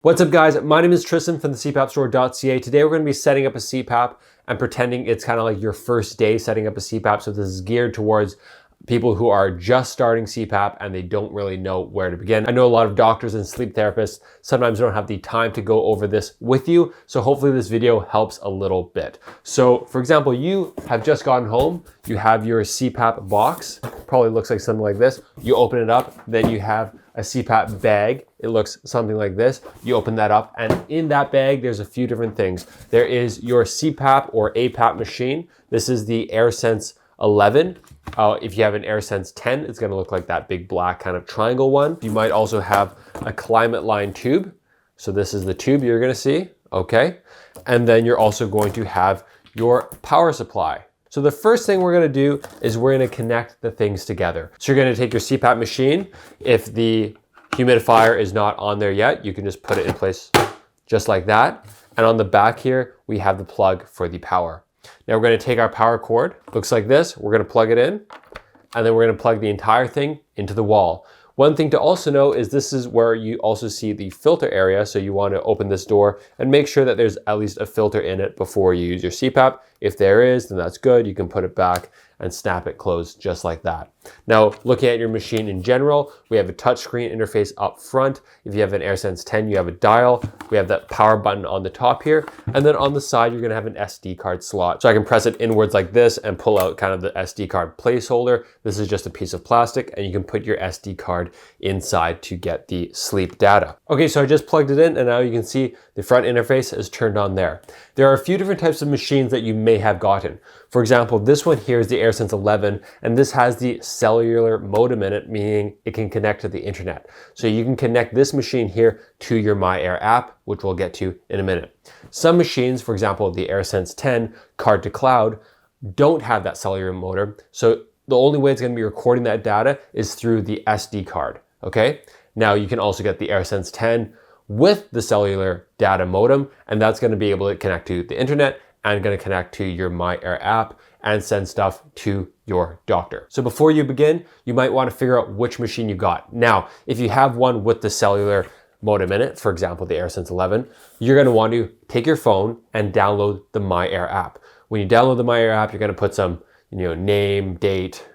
What's up guys, my name is Tristan from the CPAPstore.ca. Today we're going to be setting up a CPAP and pretending it's kind of like your first day setting up a CPAP. So this is geared towards people who are just starting CPAP and they don't really know where to begin. I know a lot of doctors and sleep therapists sometimes don't have the time to go over this with you. So hopefully this video helps a little bit. So for example, you have just gotten home, you have your CPAP box, probably looks like something like this. You open it up, then you have a CPAP bag. It looks something like this. You open that up and in that bag, there's a few different things. There is your CPAP or APAP machine. This is the AirSense 11. If you have an AirSense 10, it's gonna look like that big black kind of triangle one. You might also have a climate line tube. So this is the tube you're gonna see, okay? And then you're also going to have your power supply. So the first thing we're gonna do is we're gonna connect the things together. So you're gonna take your CPAP machine. If the humidifier is not on there yet, you can just put it in place just like that. And on the back here, we have the plug for the power. Now we're gonna take our power cord, looks like this. We're gonna plug it in, and then we're gonna plug the entire thing into the wall. One thing to also know is this is where you also see the filter area. So you want to open this door and make sure that there's at least a filter in it before you use your CPAP. If there is, then that's good. You can put it back and snap it closed just like that. Now, looking at your machine in general, we have a touchscreen interface up front. If you have an AirSense 10, you have a dial. We have that power button on the top here. And then on the side, you're gonna have an SD card slot. So I can press it inwards like this and pull out kind of the SD card placeholder. This is just a piece of plastic and you can put your SD card inside to get the sleep data. Okay, so I just plugged it in and now you can see the front interface is turned on there. There are a few different types of machines that you may have gotten. For example, this one here is the AirSense 11, and this has the cellular modem in it, meaning it can connect to the internet. So you can connect this machine here to your MyAir app, which we'll get to in a minute. Some machines, for example, the AirSense 10 card to cloud, don't have that cellular modem. So the only way it's gonna be recording that data is through the SD card, okay? Now you can also get the AirSense 10 with the cellular data modem, and that's gonna be able to connect to the internet and gonna connect to your MyAir app and send stuff to your doctor. So before you begin, you might wanna figure out which machine you got. Now, if you have one with the cellular modem in it, for example, the AirSense 11, you're gonna want to take your phone and download the MyAir app. When you download the MyAir app, you're gonna put some name, date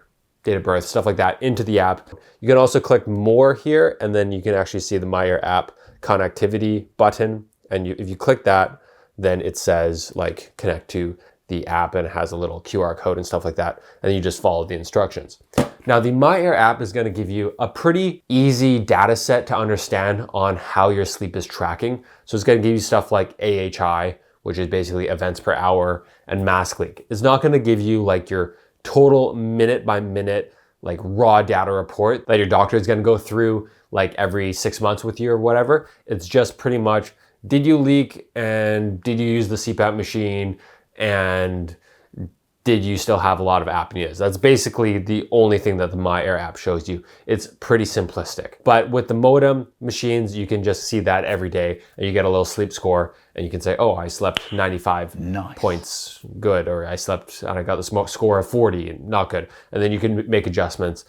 of birth, stuff like that into the app. You can also click more here, and then you can actually see the MyAir app connectivity button. And if you click that, then it says like connect to the app and it has a little QR code and stuff like that. And you just follow the instructions. Now the MyAir app is gonna give you a pretty easy data set to understand on how your sleep is tracking. So it's gonna give you stuff like AHI, which is basically events per hour, and mask leak. It's not gonna give you like your total minute by minute like raw data report that your doctor is gonna go through like every 6 months with you or whatever. It's just pretty much, did you leak and did you use the CPAP machine and did you still have a lot of apneas? That's basically the only thing that the MyAir app shows you. It's pretty simplistic. But with the modem machines, you can just see that every day and you get a little sleep score and you can say, oh, I slept 95 points, good, or I slept and I got the score of 40, not good. And then you can make adjustments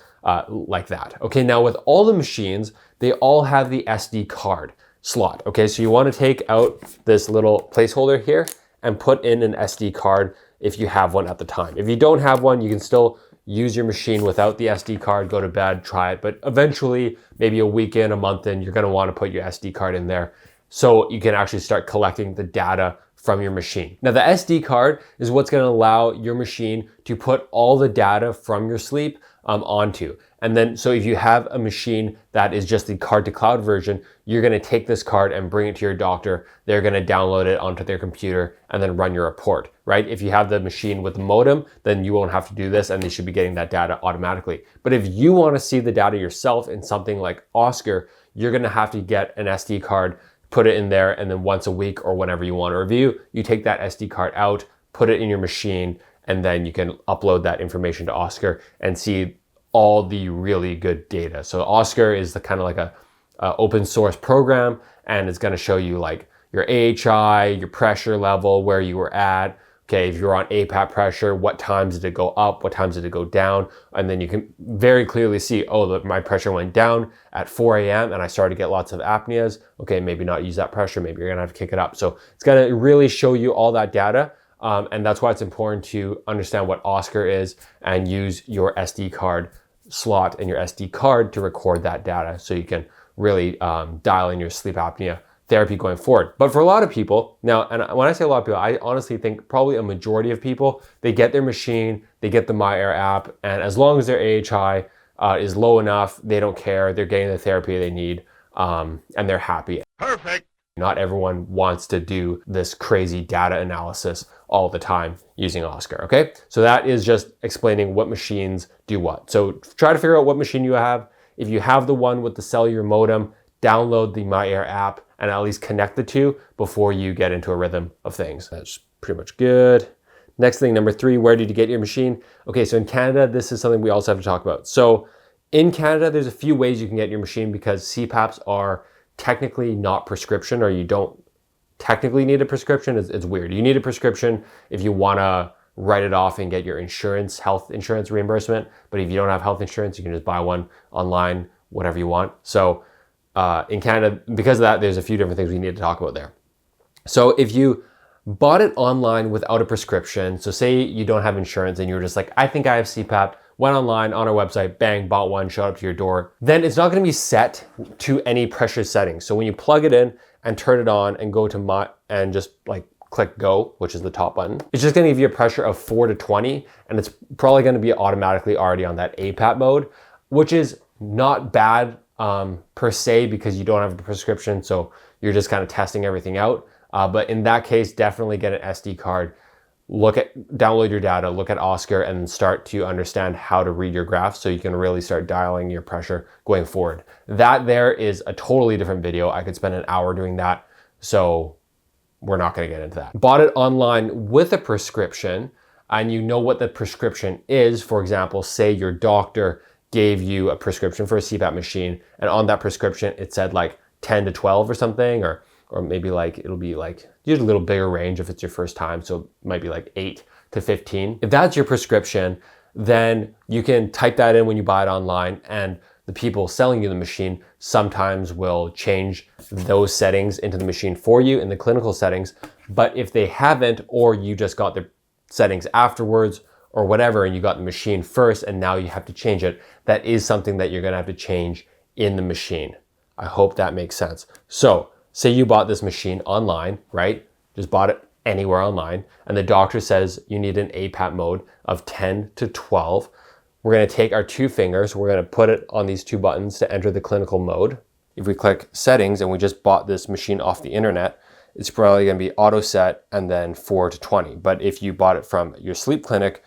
like that. Okay, now with all the machines, they all have the SD card slot. Okay, so you want to take out this little placeholder here and put in an SD card if you have one at the time. If you don't have one, you can still use your machine without the SD card, go to bed, try it. But eventually, maybe a week in, a month in, you're gonna wanna put your SD card in there so you can actually start collecting the data from your machine. Now the SD card is what's gonna allow your machine to put all the data from your sleep onto. And then, so if you have a machine that is just the card to cloud version, you're gonna take this card and bring it to your doctor. They're gonna download it onto their computer and then run your report, right? If you have the machine with the modem, then you won't have to do this and they should be getting that data automatically. But if you wanna see the data yourself in something like Oscar, you're gonna have to get an SD card, put it in there, and then once a week or whenever you wanna review, you take that SD card out, put it in your machine, and then you can upload that information to Oscar and see all the really good data. So Oscar is the kind of like a open source program, and it's gonna show you like your AHI, your pressure level, where you were at, Okay, if you're on APAP pressure, what times did it go up? What times did it go down? And then you can very clearly see, oh, look, my pressure went down at 4 a.m. and I started to get lots of apneas. Okay, maybe not use that pressure. Maybe you're gonna have to kick it up. So it's gonna really show you all that data. And that's why it's important to understand what Oscar is and use your SD card slot in your SD card to record that data so you can really dial in your sleep apnea therapy going forward. But for a lot of people, now, and when I say a lot of people, I honestly think probably a majority of people, they get their machine, they get the MyAir app, and as long as their AHI is low enough, they don't care, they're getting the therapy they need, and they're happy. Perfect. Not everyone wants to do this crazy data analysis all the time using Oscar, okay? So that is just explaining what machines do what. So try to figure out what machine you have. If you have the one with the cellular modem, download the MyAir app and at least connect the two before you get into a rhythm of things. That's pretty much good. Next thing, number 3, where did you get your machine? Okay, so in Canada, this is something we also have to talk about. So in Canada, there's a few ways you can get your machine because CPAPs are technically not prescription, or you don't technically need a prescription. It's weird. You need a prescription if you wanna write it off and get your insurance, health insurance reimbursement. But if you don't have health insurance, you can just buy one online, whatever you want. So in Canada, because of that, there's a few different things we need to talk about there. So if you bought it online without a prescription, so say you don't have insurance and you're just like, I think I have CPAP, went online on our website, bang, bought one, showed up to your door, then it's not gonna be set to any pressure settings. So when you plug it in and turn it on and go to and just like click go, which is the top button, it's just gonna give you a pressure of 4 to 20, and it's probably gonna be automatically already on that APAP mode, which is not bad per se, because you don't have a prescription, so you're just kind of testing everything out. But in that case, definitely get an SD card, download your data, look at Oscar, and start to understand how to read your graphs so you can really start dialing your pressure going forward. That there is a totally different video. I could spend an hour doing that, so we're not gonna get into that. Bought it online with a prescription, and you know what the prescription is. For example, say your doctor gave you a prescription for a CPAP machine, and on that prescription it said like 10 to 12 or something, or maybe like it'll be like usually a little bigger range if it's your first time, so it might be like 8 to 15. If that's your prescription, then you can type that in when you buy it online, and the people selling you the machine sometimes will change those settings into the machine for you in the clinical settings. But if they haven't, or you just got the settings afterwards or whatever, and you got the machine first and now you have to change it, that is something that you're gonna have to change in the machine. I hope that makes sense. So say you bought this machine online, right? Just bought it anywhere online, and the doctor says you need an APAP mode of 10 to 12. We're gonna take our 2 fingers, we're gonna put it on these 2 buttons to enter the clinical mode. If we click settings and we just bought this machine off the internet, it's probably gonna be auto set and then 4 to 20. But if you bought it from your sleep clinic,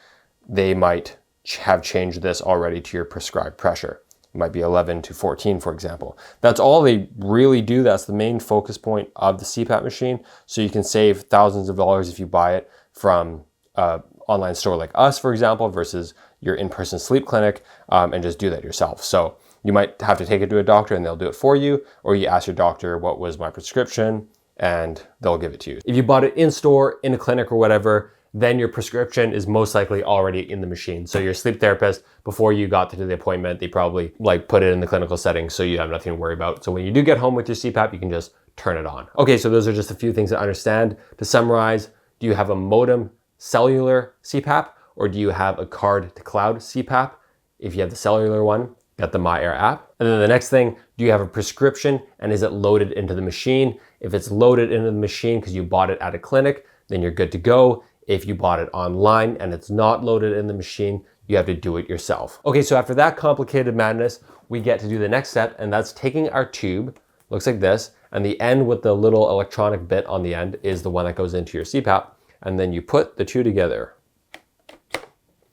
they might have changed this already to your prescribed pressure. It might be 11 to 14, for example. That's all they really do. That's the main focus point of the CPAP machine. So you can save thousands of dollars if you buy it from an online store like us, for example, versus your in-person sleep clinic, and just do that yourself. So you might have to take it to a doctor and they'll do it for you, or you ask your doctor, what was my prescription, and they'll give it to you. If you bought it in store, in a clinic or whatever, then your prescription is most likely already in the machine. So your sleep therapist, before you got to the appointment, they probably like put it in the clinical setting so you have nothing to worry about. So when you do get home with your CPAP, you can just turn it on. Okay, so those are just a few things to understand. To summarize, do you have a modem cellular CPAP, or do you have a card to cloud CPAP? If you have the cellular one, got the MyAir app. And then the next thing, do you have a prescription, and is it loaded into the machine? If it's loaded into the machine because you bought it at a clinic, then you're good to go. If you bought it online and it's not loaded in the machine, you have to do it yourself. Okay, so after that complicated madness, we get to do the next step, and that's taking our tube, looks like this, and the end with the little electronic bit on the end is the one that goes into your CPAP, and then you put the 2 together.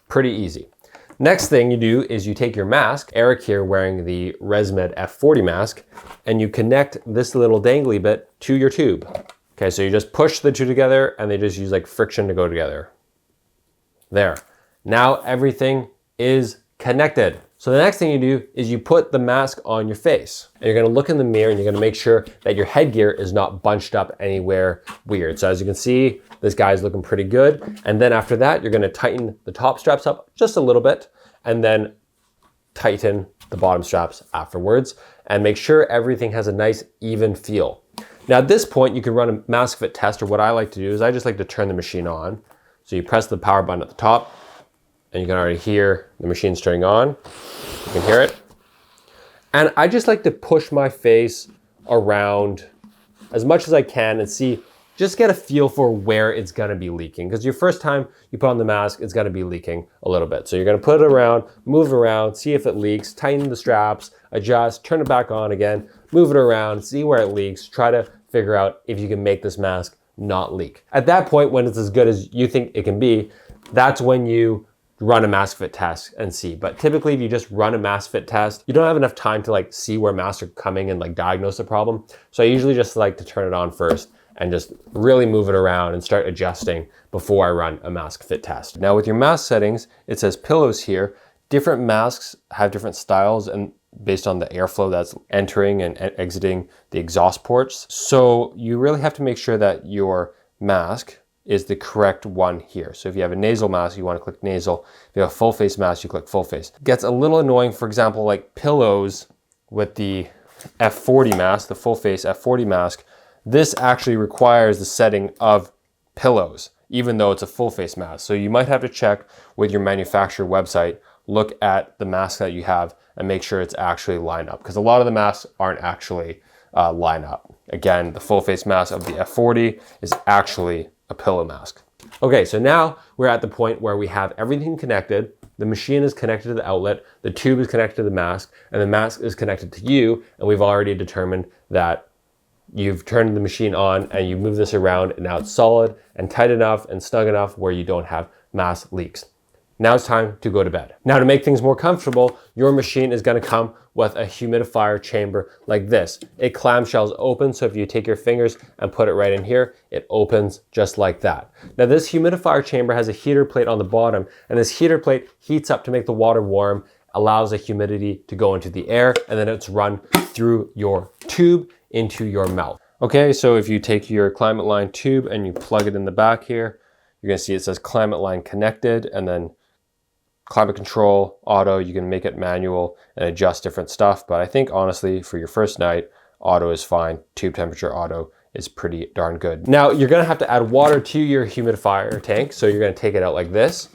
Pretty easy. Next thing you do is you take your mask, Eric here wearing the ResMed F40 mask, and you connect this little dangly bit to your tube. Okay, so you just push the 2 together and they just use like friction to go together. There. Now everything is connected. So the next thing you do is you put the mask on your face. And you're gonna look in the mirror and you're gonna make sure that your headgear is not bunched up anywhere weird. So as you can see, this guy's looking pretty good. And then after that, you're gonna tighten the top straps up just a little bit and then tighten the bottom straps afterwards and make sure everything has a nice even feel. Now at this point, you can run a mask fit test, or what I like to do is I just like to turn the machine on. So you press the power button at the top and you can already hear the machine's turning on. You can hear it. And I just like to push my face around as much as I can and see, just get a feel for where it's gonna be leaking. Because your first time you put on the mask, it's gonna be leaking a little bit. So you're gonna put it around, move it around, see if it leaks, tighten the straps, adjust, turn it back on again, move it around, see where it leaks, try to figure out if you can make this mask not leak. At that point, when it's as good as you think it can be, that's when you run a mask fit test and see. But typically if you just run a mask fit test, you don't have enough time to like see where masks are coming and like diagnose the problem. So I usually just like to turn it on first and just really move it around and start adjusting before I run a mask fit test. Now with your mask settings, it says pillows here. Different masks have different styles and based on the airflow that's entering and exiting the exhaust ports. So you really have to make sure that your mask is the correct one here. So if you have a nasal mask, you want to click nasal. If you have a full face mask, you click full face. It gets a little annoying, for example, like pillows with the F40 mask, the full face F40 mask. This actually requires the setting of pillows, even though it's a full face mask. So you might have to check with your manufacturer website, look at the mask that you have and make sure it's actually lined up, because a lot of the masks aren't actually lined up. Again, the full face mask of the F40 is actually a pillow mask. Okay, so now we're at the point where we have everything connected. The machine is connected to the outlet, the tube is connected to the mask, and the mask is connected to you, and we've already determined that you've turned the machine on and you move this around and now it's solid and tight enough and snug enough where you don't have mask leaks. Now it's time to go to bed. Now to make things more comfortable, your machine is gonna come with a humidifier chamber like this. It clamshells open, so if you take your fingers and put it right in here, it opens just like that. Now this humidifier chamber has a heater plate on the bottom, and this heater plate heats up to make the water warm, allows the humidity to go into the air, and then it's run through your tube into your mouth. Okay, so if you take your climate line tube and you plug it in the back here, you're gonna see it says climate line connected, and then climate control, auto, you can make it manual and adjust different stuff. But I think honestly, for your first night, auto is fine. Tube temperature auto is pretty darn good. Now you're gonna have to add water to your humidifier tank. So you're gonna take it out like this.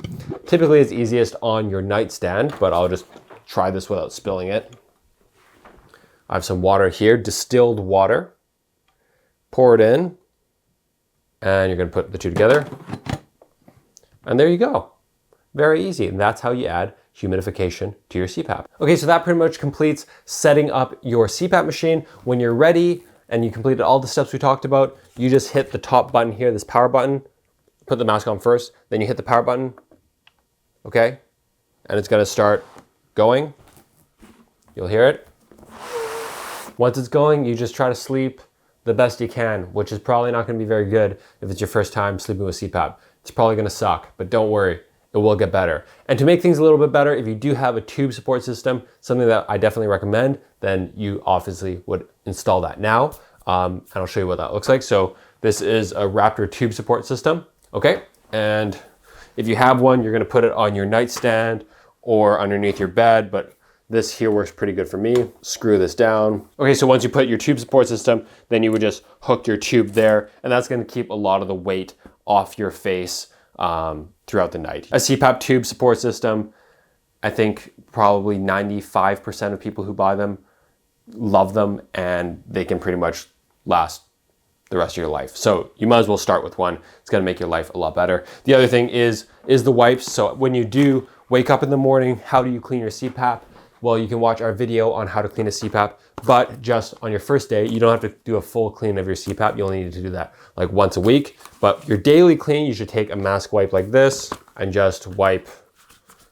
Typically it's easiest on your nightstand, but I'll just try this without spilling it. I have some water here, distilled water. Pour it in, and you're gonna put the two together. And there you go. Very easy, and that's how you add humidification to your CPAP. Okay, so that pretty much completes setting up your CPAP machine. When you're ready and you completed all the steps we talked about, you just hit the top button here, this power button, put the mask on first, then you hit the power button, okay? And it's gonna start going. You'll hear it. Once it's going, you just try to sleep the best you can, which is probably not gonna be very good if it's your first time sleeping with CPAP. It's probably gonna suck, but don't worry. It will get better. And to make things a little bit better, if you do have a tube support system, something that I definitely recommend, then you obviously would install that now. And I'll show you what that looks like. So this is a Raptor tube support system, okay? And if you have one, you're gonna put it on your nightstand or underneath your bed, but this here works pretty good for me. Screw this down. Okay, so once you put your tube support system, then you would just hook your tube there, and that's gonna keep a lot of the weight off your face throughout the night. A CPAP tube support system, I think probably 95% of people who buy them love them, and they can pretty much last the rest of your life. So you might as well start with one. It's gonna make your life a lot better. The other thing is the wipes. So when you do wake up in the morning, how do you clean your CPAP? Well, you can watch our video on how to clean a CPAP, but just on your first day, you don't have to do a full clean of your CPAP. You only need to do that like once a week. But your daily clean, you should take a mask wipe like this and just wipe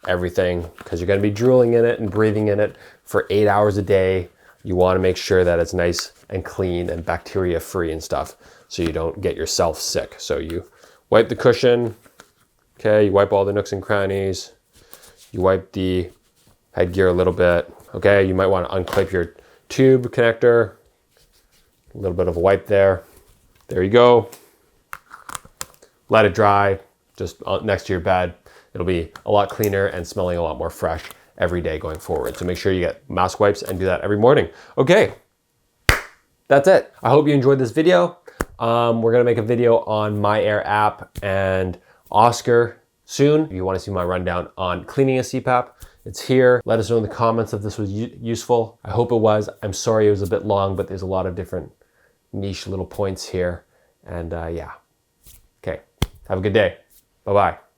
everything, because you're gonna be drooling in it and breathing in it for 8 hours a day. You wanna make sure that it's nice and clean and bacteria free and stuff, so you don't get yourself sick. So you wipe the cushion, okay, you wipe all the nooks and crannies, you wipe the headgear a little bit. Okay, you might want to unclip your tube connector. A little bit of a wipe there. There you go. Let it dry just next to your bed. It'll be a lot cleaner and smelling a lot more fresh every day going forward. So make sure you get mask wipes and do that every morning. Okay, that's it. I hope you enjoyed this video. We're gonna make a video on MyAir App and Oscar soon. If you wanna see my rundown on cleaning a CPAP, it's here. Let us know in the comments if this was useful. I hope it was. I'm sorry it was a bit long, but there's a lot of different niche little points here. And yeah, okay, have a good day. Bye-bye.